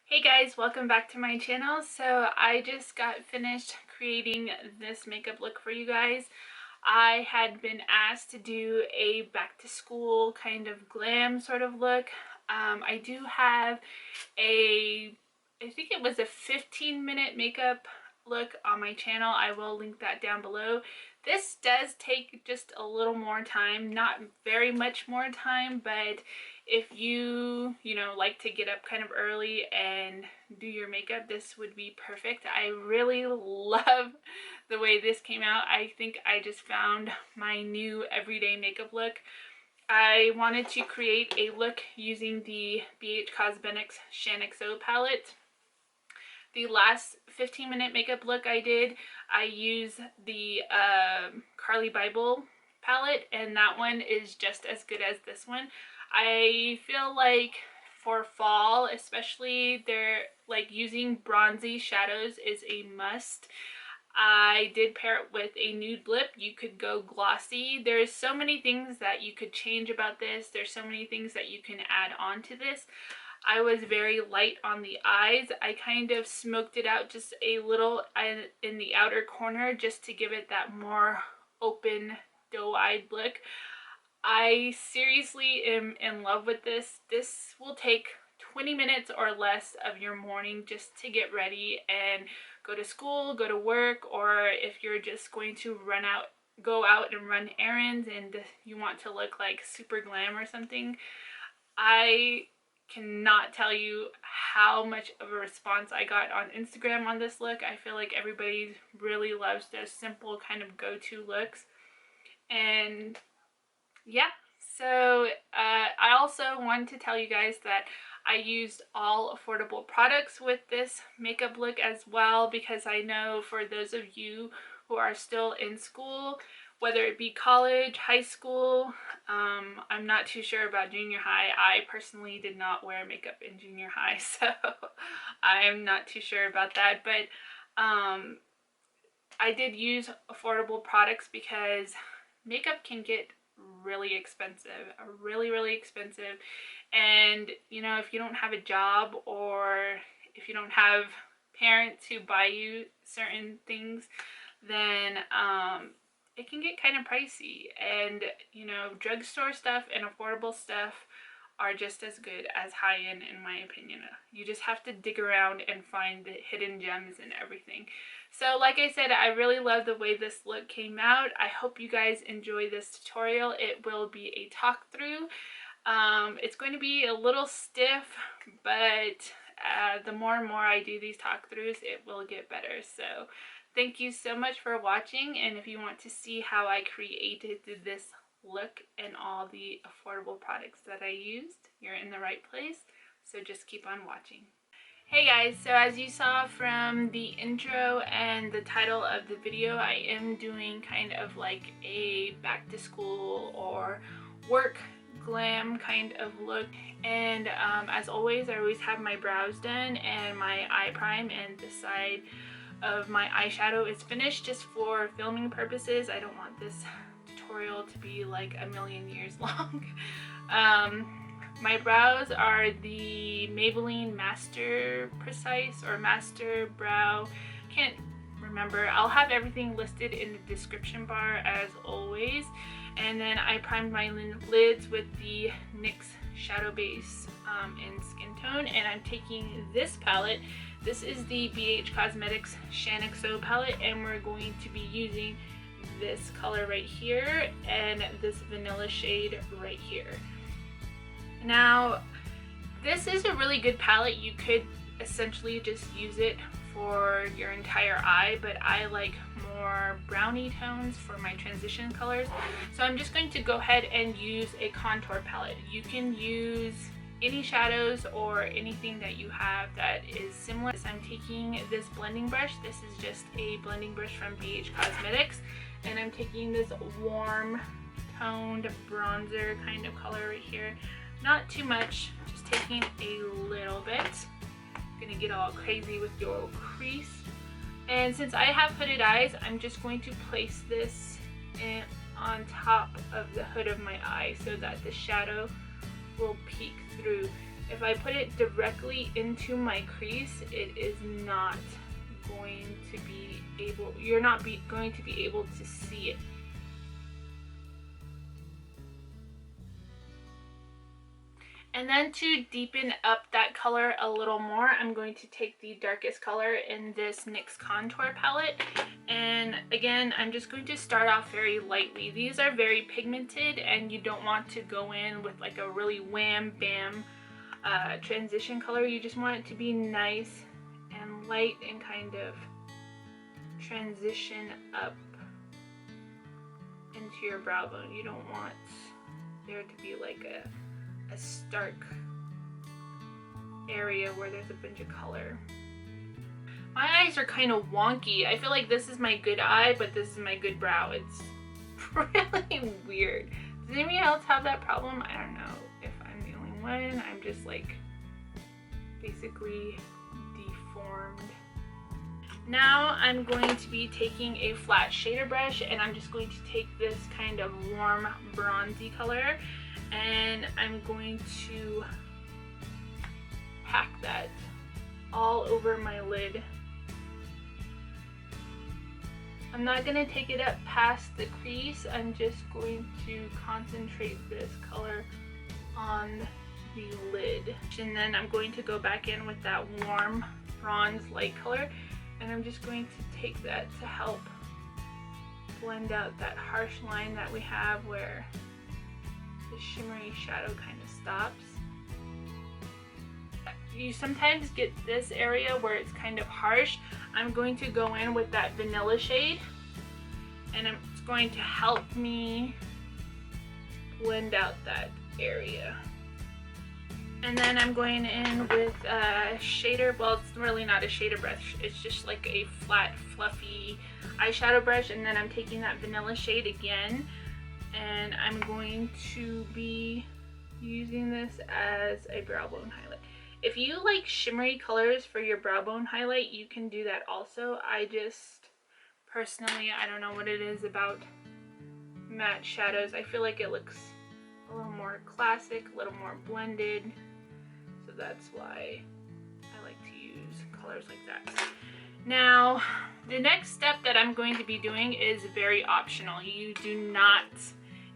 Hey guys, welcome back to my channel. So I just got finished creating this makeup look for you guys. I had been asked to do a back to school kind of glam sort of look. I do have I think it was a 15-minute makeup look on my channel. I will link that down below. This does take just a little more time, not very much more time, but if you like to get up kind of early and do your makeup, this would be perfect. I really love the way this came out. I think I just found my new everyday makeup look. I wanted to create a look using the BH Cosmetics Shaniqso palette. The last 15-minute makeup look I did, I used the Carly Bible palette, and that one is just as good as this one. I feel like for fall especially, they're like using bronzy shadows is a must. I did pair it with a nude lip. You could go glossy. There's so many things that you could change about this. There's so many things that you can add on to this. I was very light on the eyes. I kind of smoked it out just a little in the outer corner just to give it that more open, doe-eyed look. I seriously am in love with this. This will take 20 minutes or less of your morning just to get ready and go to school, go to work, or if you're just going to go out and run errands and you want to look like super glam or something. I cannot tell you how much of a response I got on Instagram on this look. I feel like everybody really loves those simple kind of go-to looks. And yeah, so I also wanted to tell you guys that I used all affordable products with this makeup look as well, because I know for those of you who are still in school, whether it be college, high school, I'm not too sure about junior high. I personally did not wear makeup in junior high, so I'm not too sure about that, but I did use affordable products because makeup can get really expensive, really expensive. And if you don't have a job, or if you don't have parents who buy you certain things, then it can get kind of pricey. And drugstore stuff and affordable stuff are just as good as high-end, in my opinion. You just have to dig around and find the hidden gems and everything. So like I said, I really love the way this look came out. I hope you guys enjoy this tutorial. It will be a talk through. It's going to be a little stiff, but the more and more I do these talk throughs, it will get better. So thank you so much for watching, and if you want to see how I created this look and all the affordable products that I used, you're in the right place. So just keep on watching. Hey guys, so as you saw from the intro and the title of the video, I am doing kind of like a back to school or work glam kind of look. And as always, I always have my brows done and my eye prime, and the side of my eyeshadow is finished just for filming purposes. I don't want this tutorial to be like a million years long. My brows are the Maybelline Master Precise or Master Brow. Can't remember. I'll have everything listed in the description bar as always. And then I primed my lids with the NYX Shadow Base in Skin Tone. And I'm taking this palette. This is the BH Cosmetics Shaniqso palette, and we're going to be using this color right here and this vanilla shade right here. Now, this is a really good palette. You could essentially just use it for your entire eye, but I like more brownie tones for my transition colors. So I'm just going to go ahead and use a contour palette. You can use any shadows or anything that you have that is similar. So I'm taking this blending brush. This is just a blending brush from BH Cosmetics, and I'm taking this warm toned bronzer kind of color right here. Not too much, just taking a little bit. I'm gonna get all crazy with your crease. And since I have hooded eyes, I'm just going to place this on top of the hood of my eye so that the shadow will peek through. If I put it directly into my crease, it is not going to be able, you're not going to be able to see it. And then to deepen up that color a little more, I'm going to take the darkest color in this NYX contour palette. And again, I'm just going to start off very lightly. These are very pigmented and you don't want to go in with like a really wham bam transition color. You just want it to be nice and light and kind of transition up into your brow bone. You don't want there to be like a stark area where there's a bunch of color. My eyes are kind of wonky. I feel like this is my good eye, but this is my good brow. It's really weird. Does anybody else have that problem? I don't know if I'm the only one. I'm just like basically deformed. Now I'm going to be taking a flat shader brush and I'm just going to take this kind of warm bronzy color and I'm going to pack that all over my lid. I'm not going to take it up past the crease. I'm just going to concentrate this color on the lid. And then I'm going to go back in with that warm bronze light color and I'm just going to take that to help blend out that harsh line that we have where the shimmery shadow kind of stops. You sometimes get this area where it's kind of harsh. I'm going to go in with that vanilla shade and it's going to help me blend out that area. And then I'm going in with a shader, well it's really not a shader brush, it's just like a flat fluffy eyeshadow brush, and then I'm taking that vanilla shade again and I'm going to be using this as a brow bone highlight. If you like shimmery colors for your brow bone highlight, you can do that also. I just personally, I don't know what it is about matte shadows. I feel like it looks a little more classic, a little more blended. So that's why I like to use colors like that. Now, the next step that I'm going to be doing is very optional. You do not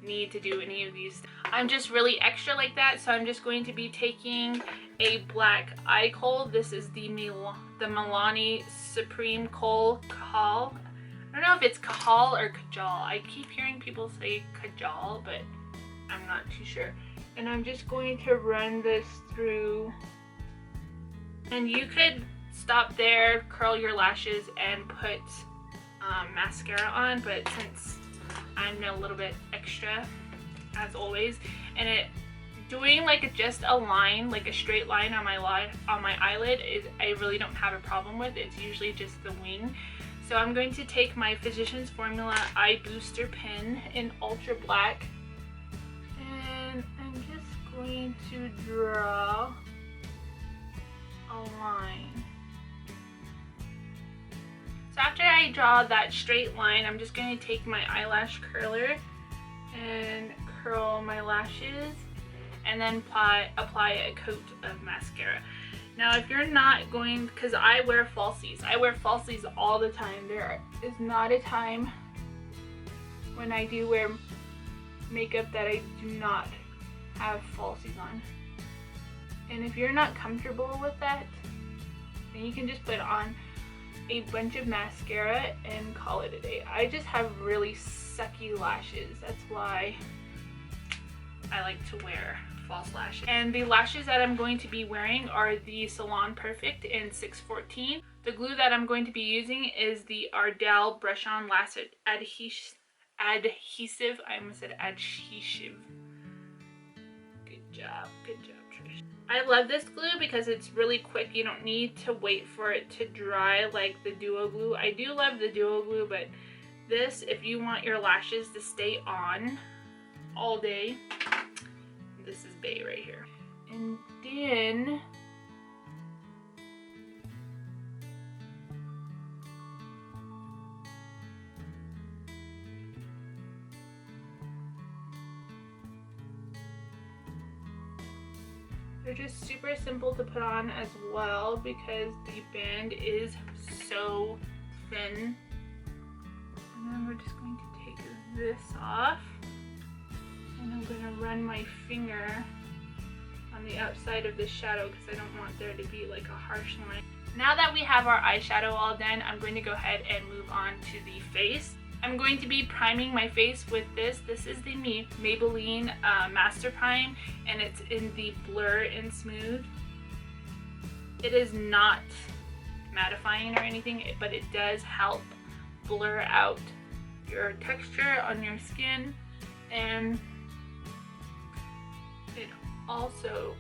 need to do any of these. I'm just really extra like that, so I'm just going to be taking a black eye kohl. This is the Milani Supreme Kohl Kajal. I don't know if it's Kajal or Kajal. I keep hearing people say Kajal, but I'm not too sure. And I'm just going to run this through. And you could stop there, curl your lashes, and put mascara on, but since I'm a little bit extra, as always, and doing like just a line, like a straight line on my eyelid, I really don't have a problem with. It's usually just the wing. So I'm going to take my Physicians Formula Eye Booster Pen in Ultra Black, and I'm just going to draw a line. So after I draw that straight line, I'm just going to take my eyelash curler and curl my lashes and then apply a coat of mascara. Now if you're not going, because I wear falsies all the time. There is not a time when I do wear makeup that I do not have falsies on. And if you're not comfortable with that, then you can just put on a bunch of mascara and call it a day. I just have really sucky lashes. That's why I like to wear false lashes. And the lashes that I'm going to be wearing are the Salon Perfect in 614. The glue that I'm going to be using is the Ardell Brush On Lash Adhesive. I almost said adhesive. Good job, Trish. I love this glue because it's really quick. You don't need to wait for it to dry like the Duo Glue. I do love the Duo Glue, but this, if you want your lashes to stay on all day, this is Bay right here. And then They're just super simple to put on as well because the band is so thin. And then we're just going to take this off, and I'm going to run my finger on the outside of the shadow because I don't want there to be like a harsh line. Now that we have our eyeshadow all done, I'm going to go ahead and move on to the face. I'm going to be priming my face with this. This is the Maybelline Master Prime, and it's in the Blur and Smooth. It is not mattifying or anything, but it does help blur out your texture on your skin, and it also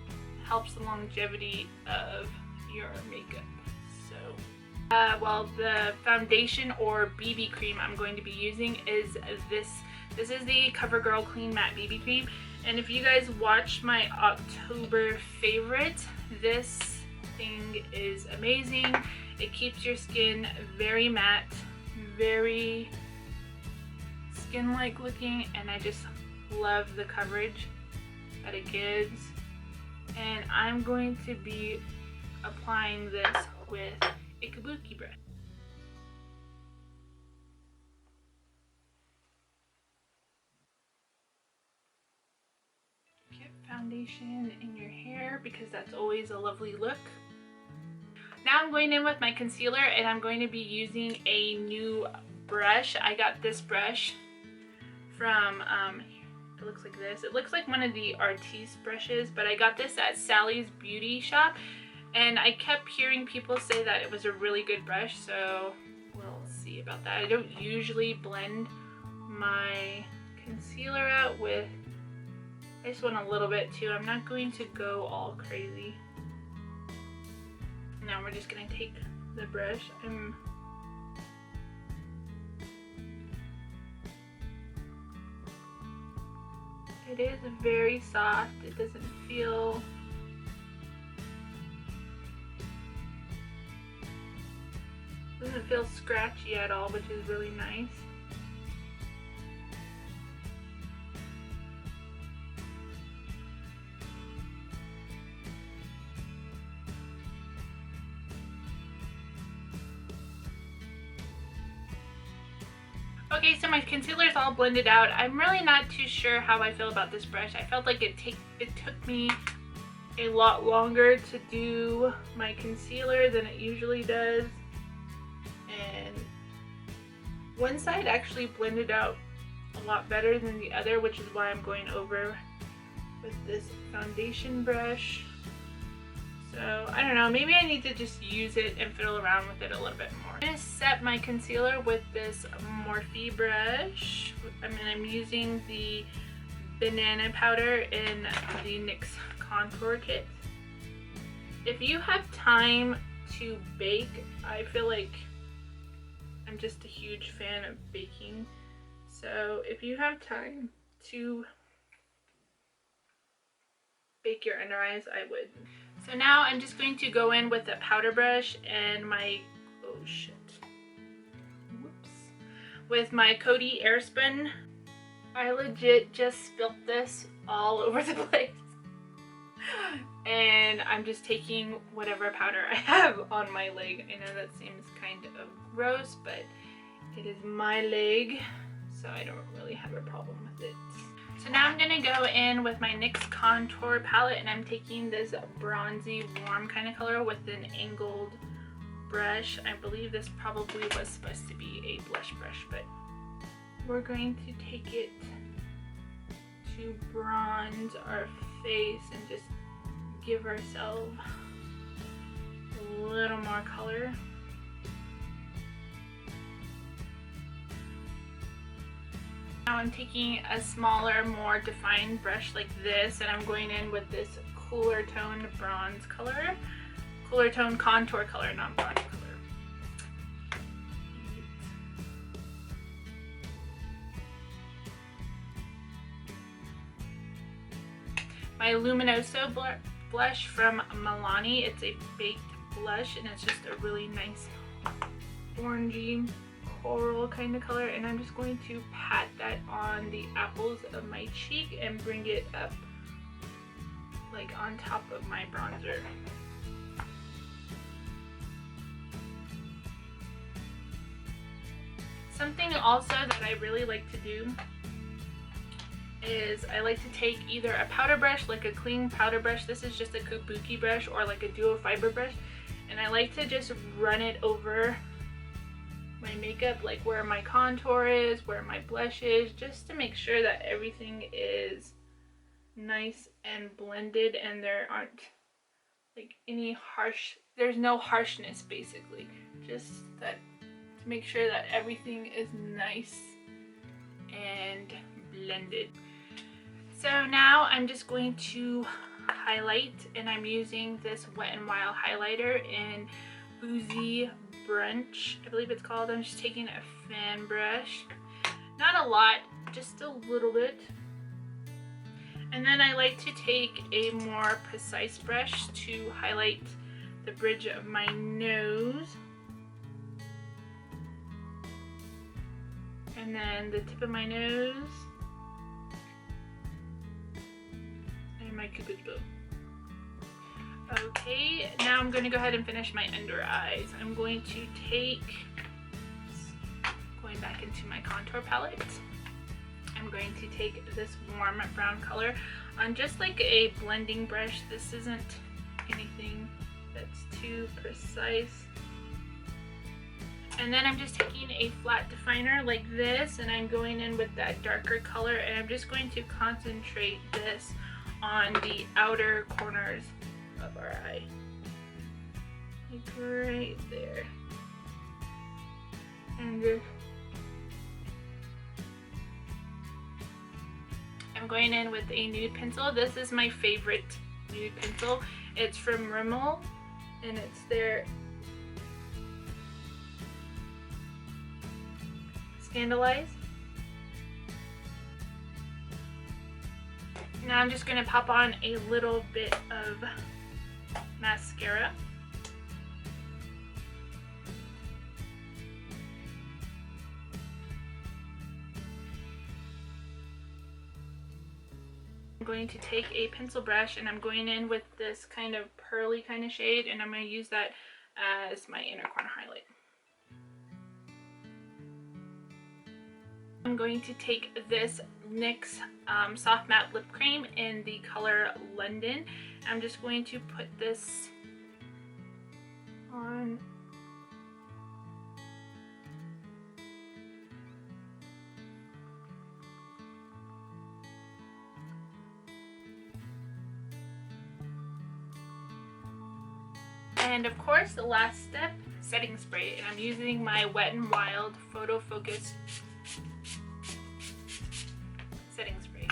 helps the longevity of your makeup. So well, the foundation or BB cream I'm going to be using is this. This is the CoverGirl Clean Matte BB cream, and if you guys watched my October favorite, this thing is amazing. It keeps your skin very matte, very skin-like looking, and I just love the coverage that it gives. And I'm going to be applying this with a kabuki brush. Get foundation in your hair because that's always a lovely look. Now I'm going in with my concealer, and I'm going to be using a new brush. I got this brush from, it looks like this. It looks like one of the Artiste brushes, but I got this at Sally's Beauty Shop, and I kept hearing people say that it was a really good brush, so we'll see about that. I don't usually blend my concealer out with, I just want a little bit too. I'm not going to go all crazy. Now we're just going to take the brush. It is very soft. It doesn't feel scratchy at all, which is really nice. Okay, so my concealer is all blended out. I'm really not too sure how I feel about this brush. I felt like it took me a lot longer to do my concealer than it usually does. And one side actually blended out a lot better than the other, which is why I'm going over with this foundation brush. So I don't know, maybe I need to just use it and fiddle around with it a little bit more. I'm going to set my concealer with this Morphe brush. I'm using the banana powder in the NYX contour kit. If you have time to bake, I feel like I'm just a huge fan of baking. So if you have time to bake your under eyes, I would. So now I'm just going to go in with a powder brush and my, oh shit, whoops, with my Coty Airspun. I legit just spilt this all over the place. And I'm just taking whatever powder I have on my leg. I know that seems kind of gross, but it is my leg, so I don't really have a problem with it. So now I'm going to go in with my NYX contour palette, and I'm taking this bronzy warm kind of color with an angled brush. I believe this probably was supposed to be a blush brush, but we're going to take it to bronze our face and just give ourselves a little more color. Now I'm taking a smaller, more defined brush like this, and I'm going in with this cooler tone bronze color. Cooler tone contour color, not bronze color. My Luminoso blush from Milani. It's a baked blush, and it's just a really nice orangey coral kind of color, and I'm just going to pat that on the apples of my cheek and bring it up like on top of my bronzer. Something also that I really like to do is I like to take either a powder brush, like a clean powder brush, this is just a kabuki brush, or like a duo fiber brush, and I like to just run it over my makeup, like where my contour is, where my blush is, just to make sure that everything is nice and blended and there aren't like there's no harshness basically, just that to make sure that everything is nice and blended. So now I'm just going to highlight, and I'm using this Wet n Wild highlighter in Boozy Brunch, I believe it's called. I'm just taking a fan brush, not a lot, just a little bit. And then I like to take a more precise brush to highlight the bridge of my nose. And then the tip of my nose. And my cupid's bow. Okay, now I'm going to go ahead and finish my under eyes. I'm going to take, going back into my contour palette, I'm going to take this warm brown color on just like a blending brush. This isn't anything that's too precise. And then I'm just taking a flat definer like this, and I'm going in with that darker color, and I'm just going to concentrate this on the outer corners of our eye, like right there, and just I'm going in with a nude pencil. This is my favorite nude pencil. It's from Rimmel, and it's their Scandalize. Now I'm just going to pop on a little bit of mascara. I'm going to take a pencil brush, and I'm going in with this kind of pearly kind of shade, and I'm going to use that as my inner corner highlight. I'm going to take this NYX Soft Matte Lip Cream in the color London. I'm just going to put this on . And of course, the last step, setting spray. And I'm using my Wet n Wild Photo Focus setting spray.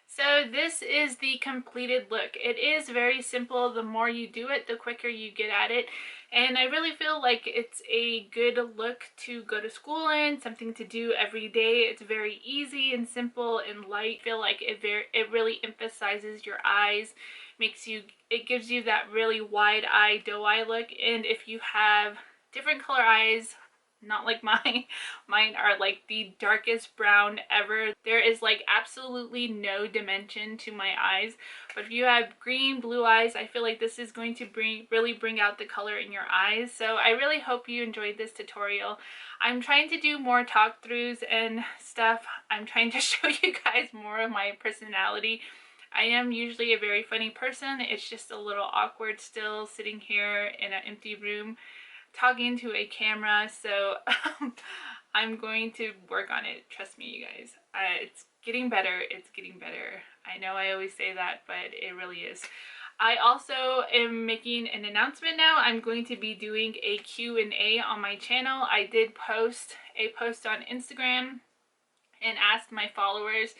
So this is the completed look. It is very simple. The more you do it, the quicker you get at it. And I really feel like it's a good look to go to school in, something to do every day. It's very easy and simple and light. I feel like it really emphasizes your eyes, it gives you that really wide eye, doe eye look. And if you have different color eyes, not like mine are like the darkest brown ever. There is like absolutely no dimension to my eyes. But if you have green, blue eyes, I feel like this is going to really bring out the color in your eyes. So I really hope you enjoyed this tutorial. I'm trying to do more talk throughs and stuff. I'm trying to show you guys more of my personality. I am usually a very funny person. It's just a little awkward still sitting here in an empty room talking to a camera, so I'm going to work on it. Trust me, you guys. It's getting better. It's getting better. I know I always say that, but it really is. I also am making an announcement now. I'm going to be doing a Q&A on my channel. I did post a post on Instagram and asked my followers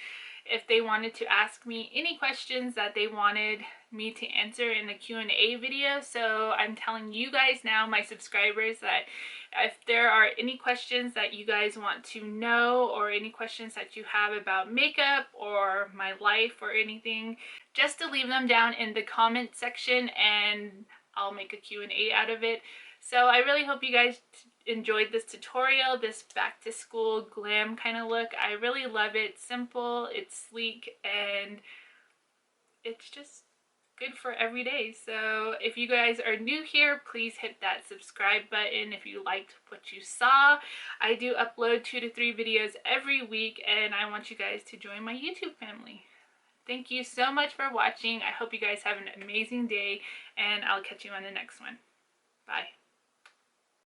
if they wanted to ask me any questions that they wanted me to answer in the Q&A video. So I'm telling you guys now, my subscribers, that if there are any questions that you guys want to know, or any questions that you have about makeup or my life or anything, just to leave them down in the comment section and I'll make a Q&A out of it. So I really hope you guys enjoyed this tutorial, this back to school glam kind of look. I really love it. Simple, it's sleek, and it's just good for every day. So if you guys are new here, please hit that subscribe button if you liked what you saw. I do upload 2 to 3 videos every week, and I want you guys to join my YouTube family. Thank you so much for watching. I hope you guys have an amazing day, and I'll catch you on the next one. Bye.